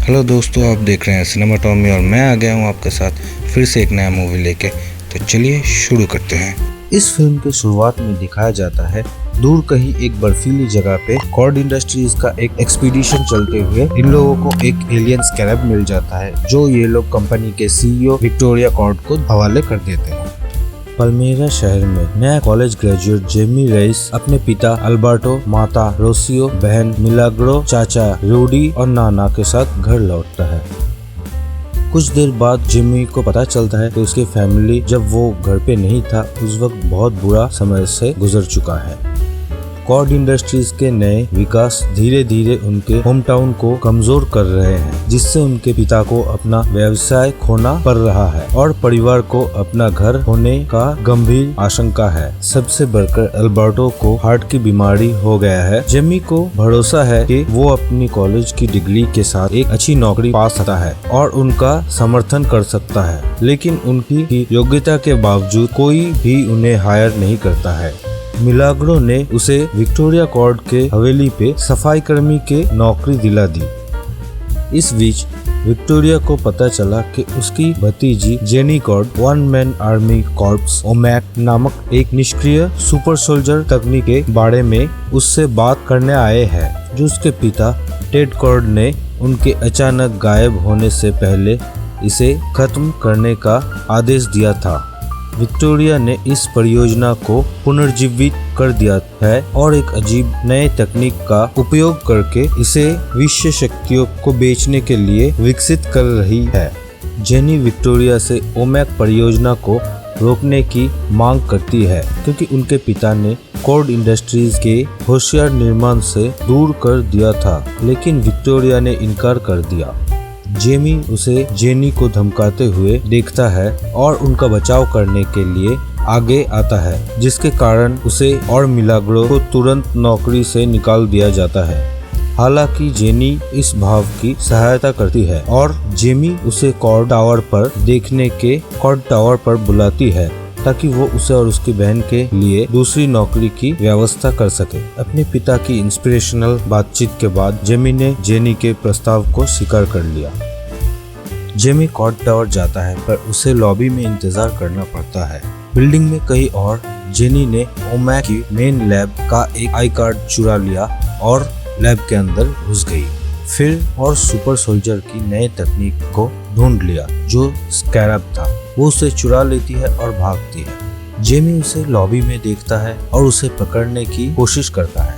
Hello दोस्तों, आप देख रहे हैं सिनेमा टॉमी और मैं आ गया हूँ आपके साथ फिर से एक नया मूवी लेके। तो चलिए शुरू करते हैं। इस फिल्म के शुरुआत में दिखाया जाता है दूर कहीं एक बर्फीली जगह पे कॉर्ड इंडस्ट्रीज का एक एक्सपीडिशन चलते हुए इन लोगों को एक एलियन स्कैरब मिल जाता है, जो ये लोग कंपनी के सीईओ विक्टोरिया कॉर्ड को हवाले कर देते हैं। पल्मेरा शहर में नया कॉलेज ग्रेजुएट जेमी रेइस अपने पिता अल्बर्टो, माता रोसियो, बहन मिलाग्रो, चाचा रूडी और नाना के साथ घर लौटता है। कुछ देर बाद जिमी को पता चलता है कि उसकी फैमिली जब वो घर पे नहीं था उस वक्त बहुत बुरा समय से गुजर चुका है। कॉर्ड इंडस्ट्रीज के नए विकास धीरे धीरे उनके होम टाउन को कमजोर कर रहे हैं, जिससे उनके पिता को अपना व्यवसाय खोना पड़ रहा है और परिवार को अपना घर होने का गंभीर आशंका है। सबसे बढ़कर अल्बर्टो को हार्ट की बीमारी हो गया है। जेमी को भरोसा है कि वो अपनी कॉलेज की डिग्री के साथ एक अच्छी नौकरी पा सकता है और उनका समर्थन कर सकता है, लेकिन उनकी योग्यता के बावजूद कोई भी उन्हें हायर नहीं करता है। मिलाग्रो ने उसे विक्टोरिया कॉर्ड के हवेली पे सफाई कर्मी के नौकरी दिला दी। इस बीच विक्टोरिया को पता चला कि उसकी भतीजी Jenny cord one man army corps ओमैक नामक एक निष्क्रिय सुपर सोल्जर तकनीक के बारे में उससे बात करने आए हैं, जो उसके पिता टेड कॉर्ड ने उनके अचानक गायब होने से पहले इसे खत्म करने का आदेश दिया था। विक्टोरिया ने इस परियोजना को पुनर्जीवित कर दिया है और एक अजीब नए तकनीक का उपयोग करके इसे विश्व शक्तियों को बेचने के लिए विकसित कर रही है। जेनी विक्टोरिया से ओमैक परियोजना को रोकने की मांग करती है, क्योंकि उनके पिता ने कॉर्ड इंडस्ट्रीज के होशियार निर्माण से दूर कर दिया था, लेकिन विक्टोरिया ने इनकार कर दिया। जेमी उसे जेनी को धमकाते हुए देखता है और उनका बचाव करने के लिए आगे आता है, जिसके कारण उसे और मिलाग्रो को तुरंत नौकरी से निकाल दिया जाता है। हालांकि जेनी इस भाव की सहायता करती है और जेमी उसे कॉर्ड टावर पर बुलाती है ताकि वो उसे और उसकी बहन के लिए दूसरी नौकरी की व्यवस्था कर सके। अपने पिता की इंस्पिरेशनल बातचीत के बाद जेमी ने जेनी के प्रस्ताव को स्वीकार कर लिया। जेमी कॉर्ड टावर जाता है, पर उसे लॉबी में इंतजार करना पड़ता है। बिल्डिंग में कहीं और जेनी ने ओमैक की मेन लैब का एक आई कार्ड चुरा लिया और लैब के अंदर घुस गई। फिर और सुपर सोल्जर की नए तकनीक को ढूंढ लिया, जो स्कैरब था। वो उसे चुरा लेती है और भागती है। जेमी उसे लॉबी में देखता है और उसे पकड़ने की कोशिश करता है।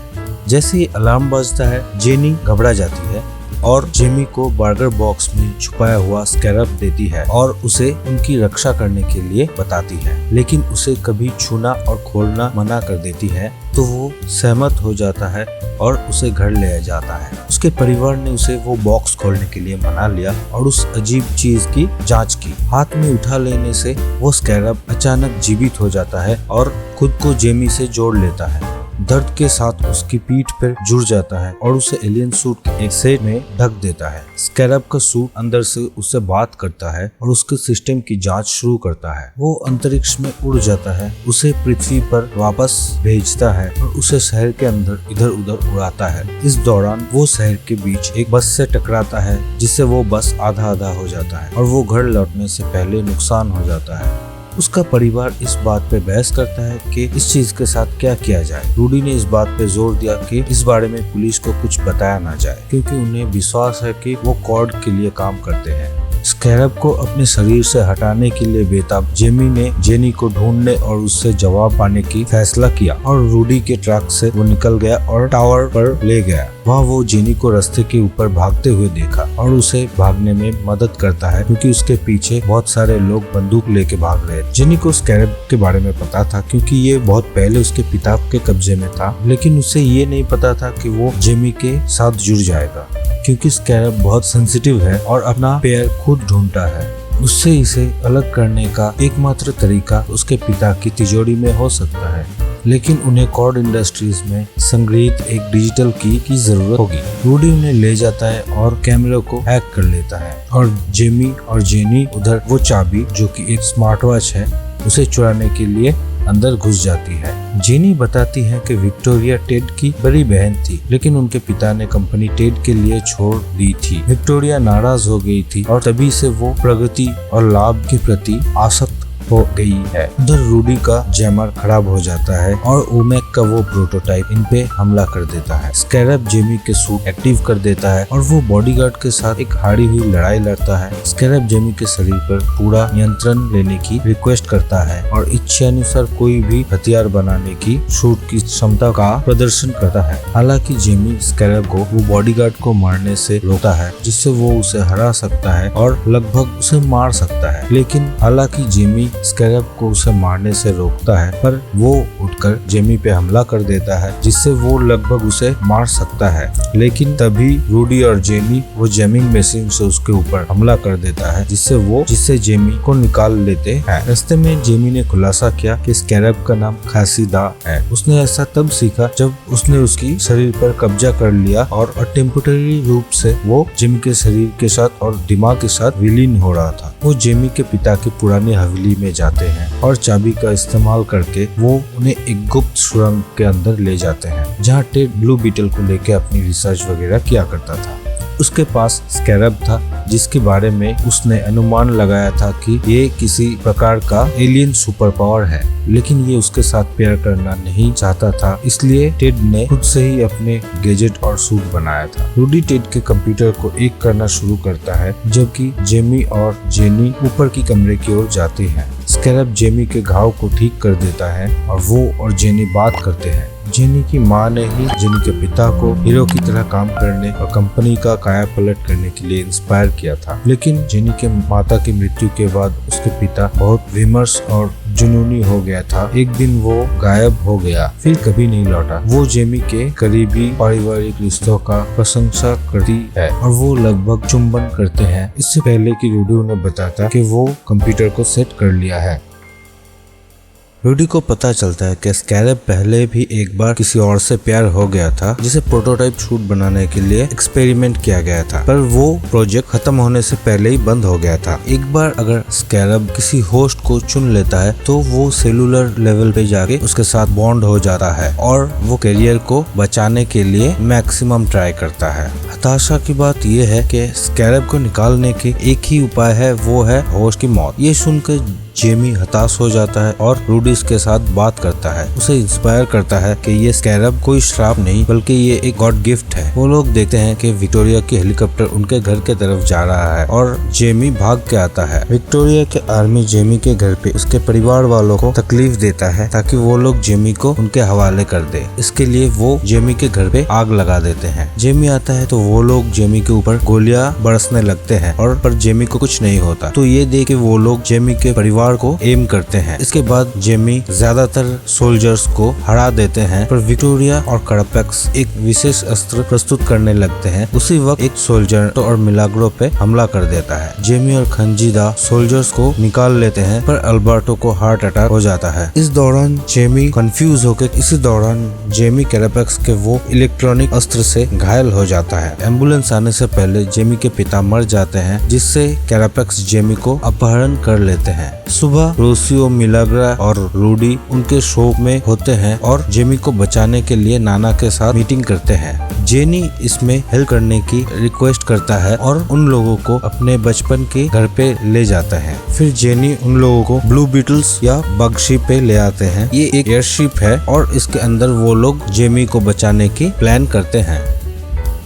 जैसे ही अलार्म बजता है, जेनी घबरा जाती है और जेमी को बर्गर बॉक्स में छुपाया हुआ स्कैरब देती है और उसे उनकी रक्षा करने के लिए बताती है, लेकिन उसे कभी छूना और खोलना मना कर देती है। तो वो सहमत हो जाता है और उसे घर ले जाता है। उसके परिवार ने उसे वो बॉक्स खोलने के लिए मना लिया और उस अजीब चीज की जांच की। हाथ में उठा लेने से वो स्कैरब अचानक जीवित हो जाता है और खुद को जेमी से जोड़ लेता है। दर्द के साथ उसकी पीठ पर जुड़ जाता है और उसे एलियन सूट के एक सेट में ढक देता है। स्कैरब का सूट अंदर से उससे बात करता है और उसके सिस्टम की जांच शुरू करता है। वो अंतरिक्ष में उड़ जाता है, उसे पृथ्वी पर वापस भेजता है और उसे शहर के अंदर इधर उधर उड़ाता है। इस दौरान वो शहर के बीच एक बस से टकराता है, जिससे वो बस आधा आधा हो जाता है और वो घर लौटने से पहले नुकसान हो जाता है। उसका परिवार इस बात पे बहस करता है कि इस चीज के साथ क्या किया जाए। रूडी ने इस बात पे जोर दिया कि इस बारे में पुलिस को कुछ बताया ना जाए, क्योंकि उन्हें विश्वास है कि वो कॉर्ड के लिए काम करते हैं। स्कैरब को अपने शरीर से हटाने के लिए बेताब जेमी ने जेनी को ढूंढने और उससे जवाब पाने की फैसला किया और रूडी के ट्रक से वो निकल गया और टावर पर ले गया। वहाँ वो जेनी को रास्ते के ऊपर भागते हुए देखा और उसे भागने में मदद करता है, क्योंकि उसके पीछे बहुत सारे लोग बंदूक लेके भाग रहे। जेनी को स्कैरब के बारे में पता था, क्योंकि ये बहुत पहले उसके पिता के कब्जे में था, लेकिन उसे ये नहीं पता था कि वो जेमी के साथ जुड़ जाएगा, क्योंकि स्कैरब बहुत सेंसिटिव है और अपना पैर खुद ढूंढता है। उससे इसे अलग करने का एकमात्र तरीका उसके पिता की तिजोरी में हो सकता है, लेकिन उन्हें कॉर्ड इंडस्ट्रीज में संग्रहित एक डिजिटल की जरूरत होगी। रूडी उन्हें ले जाता है और कैमरे को हैक कर लेता है और जेमी और जेनी उधर वो चाबी, जो कि एक स्मार्ट वॉच है, उसे चुराने के लिए अंदर घुस जाती है। जेनी बताती है कि विक्टोरिया टेड की बड़ी बहन थी, लेकिन उनके पिता ने कंपनी टेड के लिए छोड़ दी थी। विक्टोरिया नाराज हो गई थी और तभी से वो प्रगति और लाभ के प्रति आसक्त हो गई है। उधर रूडी का जैमर खराब हो जाता है और ओमेक का वो प्रोटोटाइप इन पे हमला कर देता है। स्कैरब जेमी के सूट एक्टिव कर देता है और वो बॉडीगार्ड के साथ एक हारी हुई लड़ाई लड़ता है। स्कैरब जेमी के शरीर पर पूरा नियंत्रण लेने की रिक्वेस्ट करता है और इच्छानुसार कोई भी हथियार बनाने की सूट की क्षमता का प्रदर्शन करता है। हालांकि जेमी स्कैरब को वो बॉडीगार्ड को मारने से रोकता है, जिससे वो उसे हरा सकता है और लगभग उसे मार सकता है। लेकिन हालांकि जेमी स्कैरब को उसे मारने से रोकता है, पर वो उठकर जेमी पे हमला कर देता है, जिससे वो लगभग उसे मार सकता है। लेकिन तभी रूडी और जेमी वो जैमिंग मशीन से उसके ऊपर हमला कर देता है, जिससे जेमी को निकाल लेते हैं। रास्ते में जेमी ने खुलासा किया कि स्कैरब का नाम खासीदा है। उसने ऐसा तब सीखा जब उसने उसकी शरीर पर कब्जा कर लिया और टेम्परेरी रूप से वो जेमी के शरीर के साथ और दिमाग के साथ विलीन हो रहा था। वो जेमी के पिता की पुरानी हवेली में जाते हैं और चाबी का इस्तेमाल करके वो उन्हें एक गुप्त सुरंग के अंदर ले जाते हैं, जहाँ टेड ब्लू बीटल को लेकर अपनी रिसर्च वगैरह किया करता था। उसके पास स्कैरब था, जिसके बारे में उसने अनुमान लगाया था कि ये किसी प्रकार का एलियन सुपर पावर है, लेकिन ये उसके साथ प्यार करना नहीं चाहता था। इसलिए टेड ने खुद से ही अपने गैजेट और सूट बनाया था। रूडी टेड के कंप्यूटर को एक करना शुरू करता है, जबकि जेमी और जेनी ऊपर की कमरे की ओर जाते हैं। स्कैरब जेमी के घाव को ठीक कर देता है और वो और जेनी बात करते हैं। जेनी की माँ ने ही जेनी के पिता को हीरो की तरह काम करने और कंपनी का काया पलट करने के लिए इंस्पायर किया था। लेकिन जेनी के माता की मृत्यु के बाद उसके पिता बहुत विमर्श और जुनूनी हो गया था। एक दिन वो गायब हो गया, फिर कभी नहीं लौटा। वो जेमी के करीबी पारिवारिक रिश्तों का प्रशंसा करती है और वो लगभग चुंबन करते हैं, इससे पहले कि रूडी उन्हें बताता कि वो कंप्यूटर को सेट कर लिया है। रूडी को पता चलता है कि स्कैरब पहले भी एक बार किसी और से प्यार हो गया था, जिसे प्रोटोटाइप सूट बनाने के लिए एक्सपेरिमेंट किया गया था, पर वो प्रोजेक्ट खत्म होने से पहले ही बंद हो गया था। एक बार अगर स्कैरब किसी होस्ट को चुन लेता है तो वो सेलुलर लेवल पे जाके उसके साथ बॉन्ड हो जाता है और वो करियर को बचाने के लिए मैक्सिमम ट्राई करता है। हताशा की बात यह है कि स्कैरब को निकालने के एक ही उपाय है, वो है होस्ट की मौत। ये सुनकर जेमी हताश हो जाता है और रूडी के साथ बात करता है, उसे इंस्पायर करता है कि ये स्कैरब कोई श्राप नहीं बल्कि ये एक गॉड गिफ्ट है। वो लोग देखते हैं कि विक्टोरिया की हेलीकॉप्टर उनके घर के तरफ जा रहा है और जेमी भाग के आता है। विक्टोरिया के आर्मी जेमी के घर पे उसके परिवार वालों को तकलीफ देता है ताकि वो लोग जेमी को उनके हवाले कर दे। इसके लिए वो जेमी के घर पे आग लगा देते हैं। जेमी आता है तो वो लोग जेमी के ऊपर गोलियां बरसने लगते हैं और पर जेमी को कुछ नहीं होता। तो ये देख के वो लोग जेमी के परिवार को एम करते हैं। इसके बाद जेमी ज्यादातर सोल्जर्स को हरा देते हैं, पर विक्टोरिया और कारपेक्स एक विशेष अस्त्र प्रस्तुत करने लगते हैं। उसी वक्त एक सोल्जर और मिलाग्रो पे हमला कर देता है। जेमी और खंजीदा सोल्जर्स को निकाल लेते हैं, पर अल्बर्टो को हार्ट अटैक हो जाता है। इस दौरान जेमी कंफ्यूज होकर जेमी कारपेक्स के वो इलेक्ट्रॉनिक अस्त्र से घायल हो जाता है। एम्बुलेंस आने से पहले जेमी के पिता मर जाते हैं, जिससे कारपेक्स जेमी को अपहरण कर लेते हैं। सुबह रोसियो, मिलाग्रा और रूडी उनके शो में होते हैं और जेमी को बचाने के लिए नाना के साथ मीटिंग करते हैं। जेनी इसमें हेल्प करने की रिक्वेस्ट करता है और उन लोगों को अपने बचपन के घर पे ले जाता है। फिर जेनी उन लोगों को ब्लू बीटल्स या बगशिप पे ले आते हैं। ये एक एयरशिप है और इसके अंदर वो लोग जेमी को बचाने की प्लान करते हैं।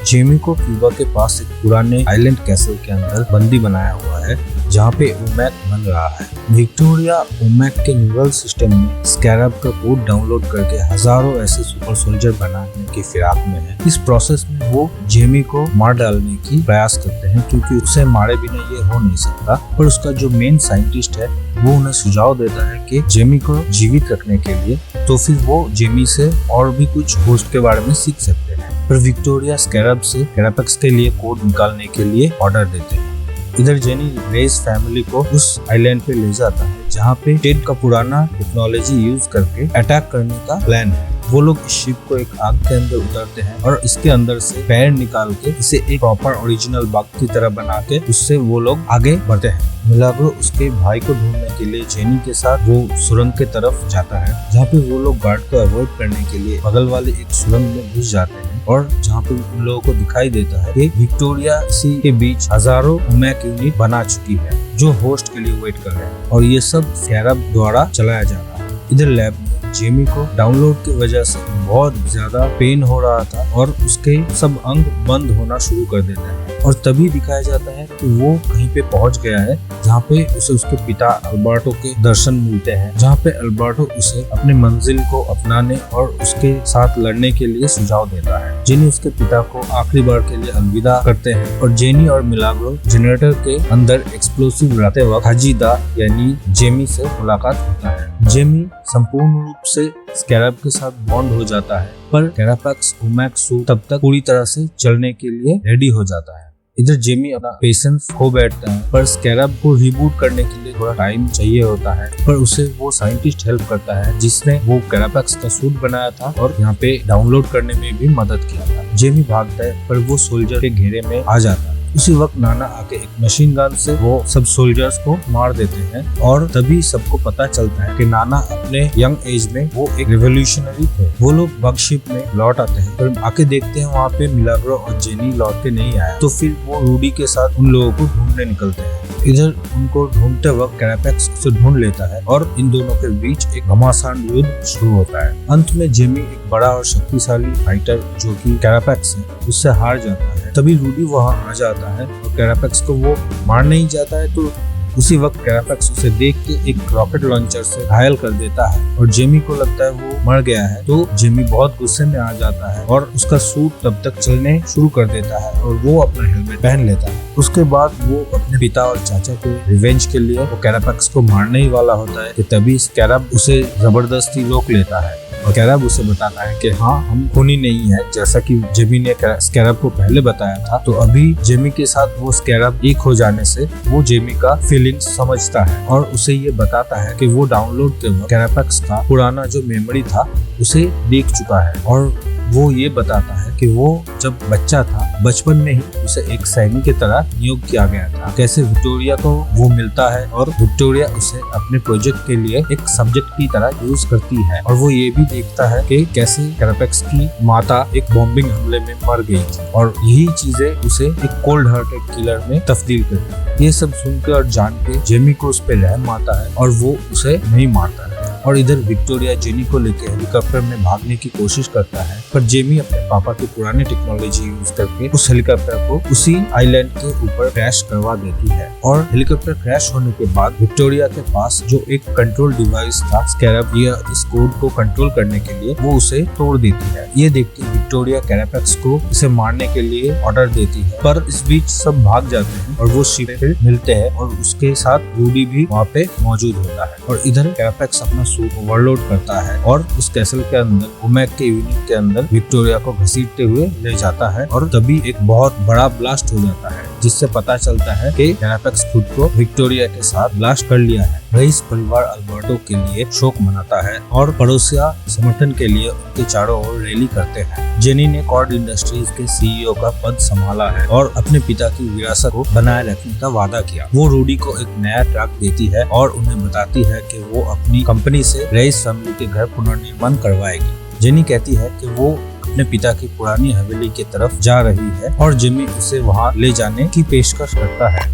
जेमी को क्यूबा के पास एक पुराने आइलैंड कैसल के अंदर बंदी बनाया हुआ है, जहाँ पे ओमेक बन रहा है। विक्टोरिया ओमेक के न्यूरल सिस्टम में स्कैरब का कोड डाउनलोड करके हजारों ऐसे सुपर सोल्जर बनाने की फिराक में है। इस प्रोसेस में वो जेमी को मार डालने की प्रयास करते हैं, क्योंकि उसे मारे बिना ये हो नहीं सकता। पर उसका जो मेन साइंटिस्ट है वो उन्हें सुझाव देता है कि जेमी को जीवित रखने के लिए तो फिर वो जेमी से और भी कुछ होस्ट के बारे में सीख सकते हैं। पर विक्टोरिया स्कैरब से कारपेक्स के लिए कोड निकालने के लिए ऑर्डर देते हैं। इधर जेनी रेस फैमिली को उस आइलैंड पे ले जाता है, जहाँ पे टेड का पुराना टेक्नोलॉजी यूज करके अटैक करने का प्लान है। वो लोग इस शिप को एक आग के अंदर उतारते हैं और इसके अंदर से पैर निकाल के इसे एक प्रॉपर ओरिजिनल बाग की तरह बना के उससे वो लोग आगे बढ़ते हैं। मिलाग्रो उसके भाई को ढूंढने के लिए जेनी के साथ वो सुरंग के तरफ जाता है, जहाँ पे वो लोग गार्ड को अवॉइड करने के लिए बगल वाले एक सुरंग में घुस जाते हैं और जहाँ पे उन लोगों को दिखाई देता है कि विक्टोरिया सी के बीच हजारों ओमेक यूनिट बना चुकी है जो होस्ट के लिए वेट कर रहे हैं और ये सब स्कैरब द्वारा चलाया जा रहा है। इधर लैब में जेमी को डाउनलोड की वजह से बहुत ज्यादा पेन हो रहा था और उसके सब अंग बंद होना शुरू कर देता है और तभी दिखाया जाता है कि वो कहीं पे पहुंच गया है जहाँ पे उसे उसके पिता अल्बर्टो के दर्शन मिलते हैं, जहाँ पे अल्बर्टो उसे अपने मंजिल को अपनाने और उसके साथ लड़ने के लिए सुझाव देता है। जेनी उसके पिता को आखिरी बार के लिए अलविदा करते हैं और जेनी और मिलाग्रो जनरेटर के अंदर एक्सप्लोसिव रहते वक्त हाजिदा यानी जेमी से मुलाकात होता है। जेमी संपूर्ण रूप से स्कैरब के साथ बॉन्ड हो जाता है पर कैरापैक्स ओमेक सूट तब तक पूरी तरह से चलने के लिए रेडी हो जाता है। इधर जेमी अपना पेशेंस खो बैठता है पर स्कैरब को रिबूट करने के लिए थोड़ा टाइम चाहिए होता है, पर उसे वो साइंटिस्ट हेल्प करता है जिसने वो कैरापैक्स का सूट बनाया था और यहाँ पे डाउनलोड करने में भी मदद किया था। जेमी भागता है पर वो सोल्जर के घेरे में आ जाता है। उसी वक्त नाना आके एक मशीन गन से वो सब सोल्जर्स को मार देते हैं और तभी सबको पता चलता है कि नाना अपने यंग एज में वो एक रिवोल्यूशनरी थे। वो लोग बग शिप में लौट आते हैं पर आके देखते हैं वहाँ पे मिलाग्रो और जेनी लौट के नहीं आया, तो फिर वो रूडी के साथ उन लोगों को ढूंढने निकलते हैं। इधर उनको ढूंढते वक्त कैरापैक्स उसे ढूंढ लेता है और इन दोनों के बीच एक घमासान युद्ध शुरू होता है। अंत में जेमी एक बड़ा और शक्तिशाली फाइटर जो कि कैरापैक्स है उससे हार जाता है। तभी रूडी वहां आ जाता है और कैरापैक्स को वो मार नहीं जाता है, तो उसी वक्त कैरापैक्स उसे देख के एक रॉकेट लॉन्चर से घायल कर देता है और जेमी को लगता है वो मर गया है, तो जेमी बहुत गुस्से में आ जाता है और उसका सूट तब तक चलने शुरू कर देता है और वो अपना हेलमेट पहन लेता है। उसके बाद वो अपने पिता और चाचा के रिवेंज के लिए वो कैरापैक्स को मारने ही वाला होता है कि तभी स्कैरब उसे जबरदस्ती रोक लेता है और कैराब उसे बताता है कि हाँ हम खूनी नहीं है, जैसा कि जेमी ने स्कैरब को पहले बताया था। तो अभी जेमी के साथ वो स्कैरब एक हो जाने से वो जेमी का फीलिंग्स समझता है और उसे ये बताता है कि वो डाउनलोड के वक्त कैरापैक्स का पुराना जो मेमोरी था उसे देख चुका है और वो ये बताता है कि वो जब बच्चा था बचपन में ही उसे एक सैनिक की तरह नियुक्त किया गया था, कैसे विक्टोरिया को वो मिलता है और विक्टोरिया उसे अपने प्रोजेक्ट के लिए एक सब्जेक्ट की तरह यूज करती है और वो ये भी देखता है कि कैसे कैरापैक्स की माता एक बॉम्बिंग हमले में मर गई थी और यही चीजें उसे एक कोल्ड हार्टेड किलर में तब्दील करती है। ये सब सुनकर और जान के जेमी को उस पर रहम आता है और वो उसे नहीं मारता है। और इधर विक्टोरिया जेनी को लेकर हेलीकॉप्टर में भागने की कोशिश करता है पर जेमी अपने पापा की पुरानी टेक्नोलॉजी यूज करके उस हेलीकॉप्टर को उसी आइलैंड के ऊपर क्रैश करवा देती है और हेलीकॉप्टर क्रैश होने के बाद विक्टोरिया के पास जो एक कंट्रोल डिवाइस था स्कैरब या इस कोड को कंट्रोल करने के लिए, वो उसे तोड़ देती है। ये देख के विक्टोरिया कैरापैक्स को इसे मारने के लिए ऑर्डर देती है पर इस बीच सब भाग जाते हैं और वो शिप पे मिलते हैं और उसके साथ रूडी भी वहाँ पे मौजूद होता है और इधर कैरापैक्स अपना सूट ओवरलोड करता है और उस कैसल के अंदर ओमेक के यूनिट के अंदर विक्टोरिया को घसीटते हुए ले जाता है और तभी एक बहुत बड़ा ब्लास्ट हो जाता है जिससे पता चलता है कि कैरापैक्स खुद को विक्टोरिया के साथ ब्लास्ट कर लिया है। रईस परिवार अल्बर्टो के लिए शोक मनाता है और पड़ोसिया समर्थन के लिए उनके चारों ओर रैली करते हैं। जेनी ने कॉर्ड इंडस्ट्रीज के सीईओ का पद संभाला है और अपने पिता की विरासत को बनाए रखने का वादा किया। वो रूडी को एक नया ट्रक देती है और उन्हें बताती है कि वो अपनी कंपनी से रईस फैमिली के घर पुनर्निर्माण करवाएगी। जेनी कहती है कि वो अपने पिता की पुरानी हवेली की तरफ जा रही है और जेमी उसे वहां ले जाने की पेशकश करता है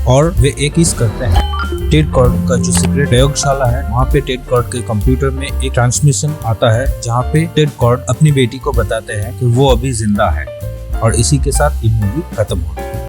और वे एक किस करते हैं। टेड कॉर्ड का जो सीक्रेट प्रयोगशाला है वहाँ पे टेड कॉर्ड के कंप्यूटर में एक ट्रांसमिशन आता है जहाँ पे टेड कॉर्ड अपनी बेटी को बताते हैं कि वो अभी जिंदा है और इसी के साथ ये मूवी खत्म होती है।